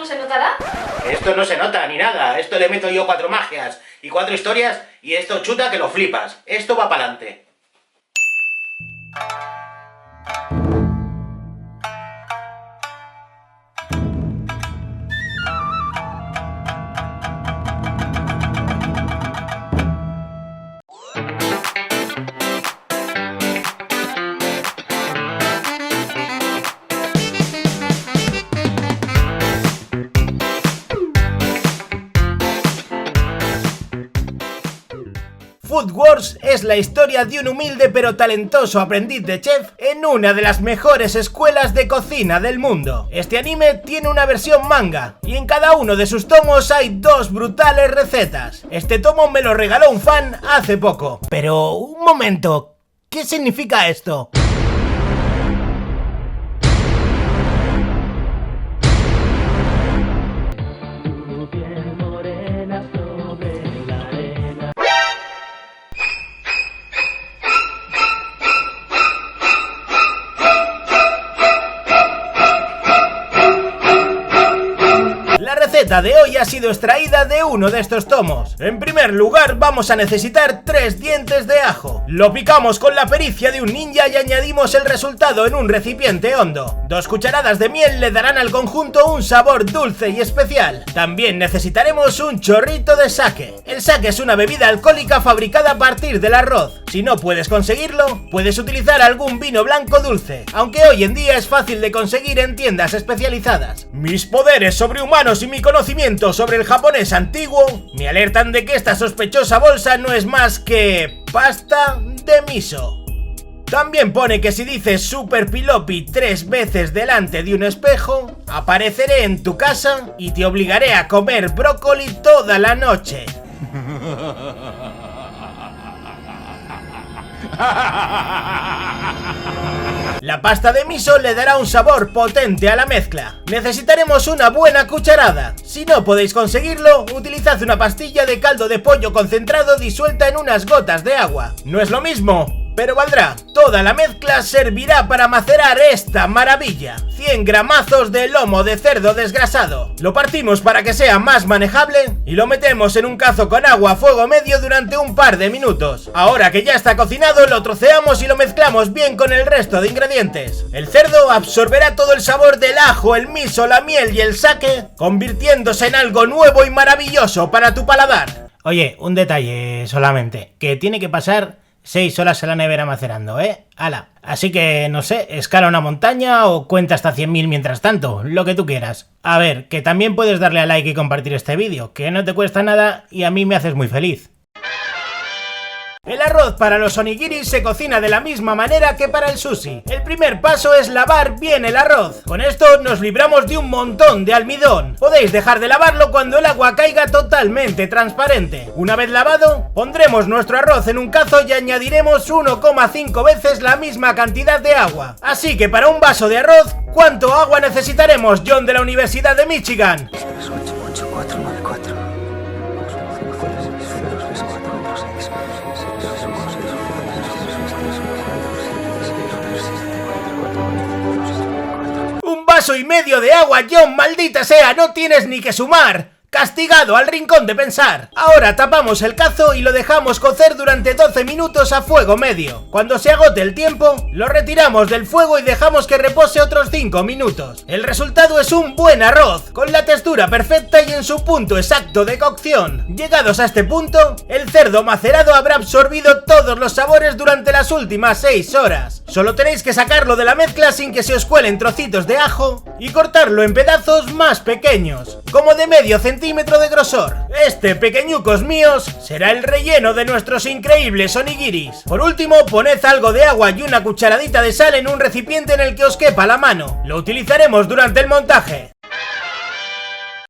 ¿Cómo se notará? Esto no se nota ni nada. Esto le meto yo 4 magias y 4 historias y esto chuta que lo flipas. Esto va para adelante. Food Wars es la historia de un humilde pero talentoso aprendiz de chef en una de las mejores escuelas de cocina del mundo. Este anime tiene una versión manga y en cada uno de sus tomos hay 2 brutales recetas. Este tomo me lo regaló un fan hace poco. Pero un momento, ¿qué significa esto? La receta de hoy ha sido extraída de uno de estos tomos. En primer lugar vamos a necesitar 3 dientes de ajo. Lo picamos con la pericia de un ninja y añadimos el resultado en un recipiente hondo. 2 cucharadas de miel le darán al conjunto un sabor dulce y especial. También necesitaremos un chorrito de sake. El sake es una bebida alcohólica fabricada a partir del arroz. Si no puedes conseguirlo, puedes utilizar algún vino blanco dulce, aunque hoy en día es fácil de conseguir en tiendas especializadas. Mis poderes sobrehumanos y mi conocimiento sobre el japonés antiguo me alertan de que esta sospechosa bolsa no es más que pasta de miso. También pone que si dices Super Pilopi 3 veces delante de un espejo, apareceré en tu casa y te obligaré a comer brócoli toda la noche. La pasta de miso le dará un sabor potente a la mezcla. Necesitaremos una buena cucharada. Si no podéis conseguirlo, utilizad una pastilla de caldo de pollo concentrado disuelta en unas gotas de agua. No es lo mismo, pero valdrá. Toda la mezcla servirá para macerar esta maravilla. 100 gramazos de lomo de cerdo desgrasado. Lo partimos para que sea más manejable y lo metemos en un cazo con agua a fuego medio durante un par de minutos. Ahora que ya está cocinado, lo troceamos y lo mezclamos bien con el resto de ingredientes. El cerdo absorberá todo el sabor del ajo, el miso, la miel y el sake, convirtiéndose en algo nuevo y maravilloso para tu paladar. Oye, un detalle solamente, que tiene que pasar 6 horas en la nevera macerando, ¡Hala! Así que, no sé, escala una montaña o cuenta hasta 100.000 mientras tanto, lo que tú quieras. A ver, que también puedes darle a like y compartir este vídeo, que no te cuesta nada y a mí me haces muy feliz. El arroz para los onigiris se cocina de la misma manera que para el sushi. El primer paso es lavar bien el arroz. Con esto nos libramos de un montón de almidón. Podéis dejar de lavarlo cuando el agua caiga totalmente transparente. Una vez lavado, pondremos nuestro arroz en un cazo y añadiremos 1,5 veces la misma cantidad de agua. Así que para un vaso de arroz, ¿cuánto agua necesitaremos, John de la Universidad de Michigan? ¡Un vaso y medio de agua, John! ¡Maldita sea! ¡No tienes ni que sumar! ¡Castigado al rincón de pensar! Ahora tapamos el cazo y lo dejamos cocer durante 12 minutos a fuego medio. Cuando se agote el tiempo, lo retiramos del fuego y dejamos que repose otros 5 minutos. El resultado es un buen arroz, con la textura perfecta y en su punto exacto de cocción. Llegados a este punto, el cerdo macerado habrá absorbido todos los sabores durante las últimas 6 horas. Solo tenéis que sacarlo de la mezcla sin que se os cuelen trocitos de ajo y cortarlo en pedazos más pequeños, como de medio centímetro de grosor. Este, pequeñucos míos, será el relleno de nuestros increíbles onigiris. Por último, poned algo de agua y una cucharadita de sal en un recipiente en el que os quepa la mano. Lo utilizaremos durante el montaje.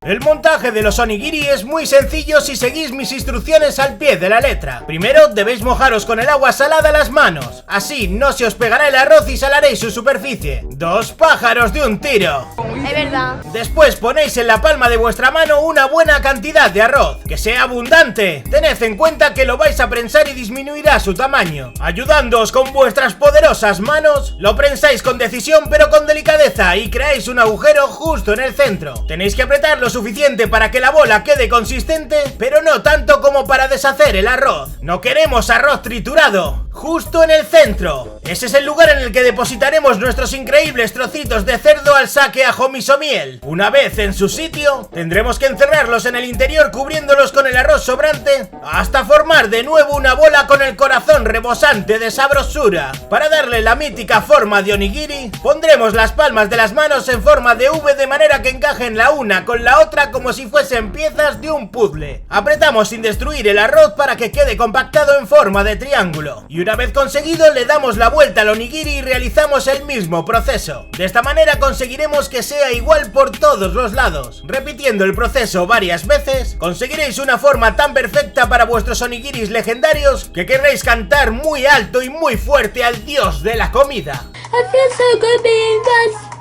El montaje de los onigiri es muy sencillo si seguís mis instrucciones al pie de la letra. Primero debéis mojaros con el agua salada las manos, así no se os pegará el arroz y salaréis su superficie. 2 pájaros de un tiro. Es verdad. Después ponéis en la palma de vuestra mano una buena cantidad de arroz, que sea abundante. Tened en cuenta que lo vais a prensar y disminuirá su tamaño. Ayudándoos con vuestras poderosas manos, lo prensáis con decisión pero con delicadeza y creáis un agujero justo en el centro. Tenéis que apretar lo suficiente para que la bola quede consistente, pero no tanto como para deshacer el arroz. No queremos arroz triturado, justo en el centro. Ese es el lugar en el que depositaremos nuestros increíbles trocitos de cerdo al saque ajo miso miel. Una vez en su sitio, tendremos que encerrarlos en el interior cubriéndolos con el arroz sobrante hasta formar de nuevo una bola con el corazón rebosante de sabrosura. Para darle la mítica forma de onigiri, pondremos las palmas de las manos en forma de V de manera que encajen la una con la otra como si fuesen piezas de un puzzle. Apretamos sin destruir el arroz para que quede compactado en forma de triángulo. Y una vez conseguido le damos la vuelta al onigiri y realizamos el mismo proceso. De esta manera conseguiremos que sea igual por todos los lados. Repitiendo el proceso varias veces, conseguiréis una forma tan perfecta para vuestros onigiris legendarios que querréis cantar muy alto y muy fuerte al dios de la comida. I feel so good being bad.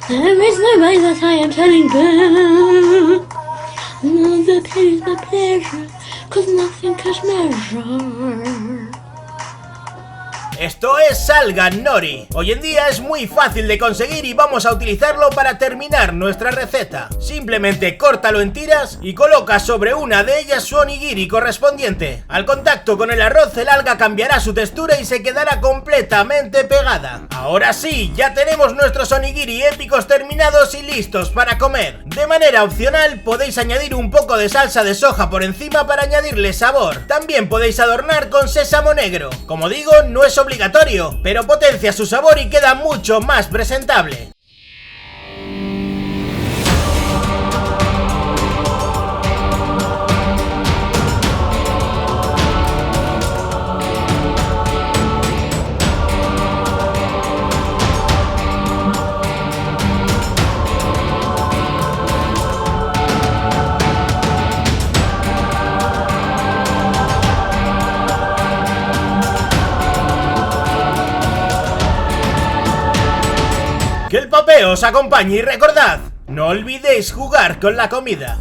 And I raise my mind that I am telling good. No, the pain is the pleasure, 'cause nothing can measure. Esto es Salgan Nori. Hoy en día es muy fácil de conseguir y vamos a utilizarlo para terminar nuestra receta. Simplemente córtalo en tiras y coloca sobre una de ellas su onigiri correspondiente. Al contacto con el arroz, el alga cambiará su textura y se quedará completamente pegada. Ahora sí, ya tenemos nuestros onigiri épicos terminados y listos para comer. De manera opcional, podéis añadir un poco de salsa de soja por encima para añadirle sabor. También podéis adornar con sésamo negro. Como digo, no es obligatorio, pero potencia su sabor y queda mucho más presentable. Que el papeo os acompañe y recordad, no olvidéis jugar con la comida.